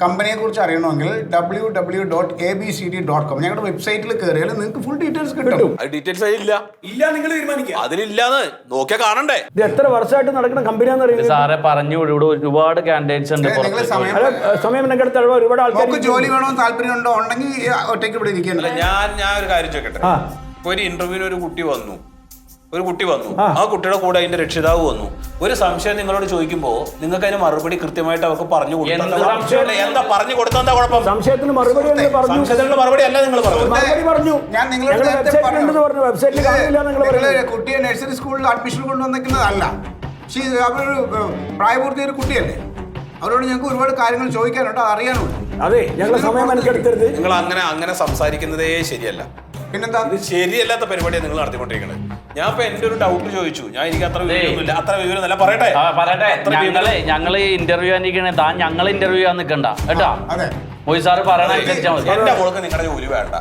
കമ്പനിയെ കുറിച്ച് അറിയണമെങ്കിൽ www.abcd.com ഞങ്ങളുടെ വെബ്സൈറ്റിൽ കയറിയാൽ നിങ്ങൾക്ക് ഫുൾ ഡീറ്റെയിൽസ് കിട്ടും. ഡീറ്റെയിൽസ് ഇല്ല നിങ്ങൾ തീരുമാനിക്കുക. അതിലില്ലാന്ന് നോക്കിയാ കാണണ്ടേ. ഇത് എത്ര വർഷമായിട്ട് നടക്കുന്ന കമ്പനിയാന്ന് അറിയുന്നത് സാറെ പറഞ്ഞു ഇവിടെ ഒരുപാട് കാൻഡിഡേറ്റ്സ് ഉണ്ട്. നിങ്ങൾ സമയം എടുത്ത ഒരുപാട് ആൾക്കാർ ജോലി വേണമെന്ന് താല്പര്യമുണ്ടോ ഉണ്ടെങ്കിൽ ഒറ്റയ്ക്ക് ഇവിടെ ഇരിക്കണ്ട. ഞാൻ ഒരു കാര്യം ചോദിക്കട്ടെ. ഒരു ഇന്റർവ്യൂവിന് ഒരു കുട്ടി വന്നു. ആ കുട്ടിയുടെ കൂടെ അതിന്റെ രക്ഷിതാവ് വന്നു. ഒരു സംശയം നിങ്ങളോട് ചോദിക്കുമ്പോ നിങ്ങൾക്ക് അതിന് മറുപടി കൃത്യമായിട്ട് അവർക്ക് പറഞ്ഞു കൊടുത്താൽ എന്താ പറഞ്ഞു കൊടുത്താൽ എന്താ കുഴപ്പം? സംശയത്തിന് മറുപടി മറുപടി അല്ല നിങ്ങൾ പറഞ്ഞു. ഞാൻ നിങ്ങളോട് കുട്ടിയെ നഴ്സറി സ്കൂളിൽ അഡ്മിഷൻ കൊണ്ടുവന്നിരിക്കുന്നതല്ല. പക്ഷേ അവരൊരു പ്രായപൂർത്തിയ ഒരു കുട്ടിയല്ലേ. അവരോട് ഞങ്ങൾക്ക് ഒരുപാട് കാര്യങ്ങൾ ചോദിക്കാനുണ്ട്, അത് അറിയാനുണ്ട്. അതെ, ഞങ്ങൾ സമയം മെനക്കെടുക്കരുത്. നിങ്ങൾ അങ്ങനെ സംസാരിക്കുന്നതേ ശരിയല്ല. പിന്നെന്താ ഇത് ശരിയല്ലാത്ത പരിപാടിയാണ് നിങ്ങൾ നടത്തിക്കൊണ്ടിരിക്കുന്നത്. ഞാൻ ഇപ്പൊ എന്റെ ഒരു ഡൗട്ട് ചോദിച്ചു. എനിക്ക് അത്ര വിവരമൊന്നുമില്ല. പറയട്ടെ ഞങ്ങള് ഇന്റർവ്യൂ അന്വേഷിക്കണേ. താൻ ഞങ്ങൾ ഇന്റർവ്യൂ ചെയ്യാൻ നിൽക്കണ്ട കേട്ടാ. അതെ, മൊയ്സ് സാറ് പറയണ അനുസരിച്ചാൽ മതി. എന്റെ മോൾക്ക് നിങ്ങളുടെ ജോലി വേണ്ട.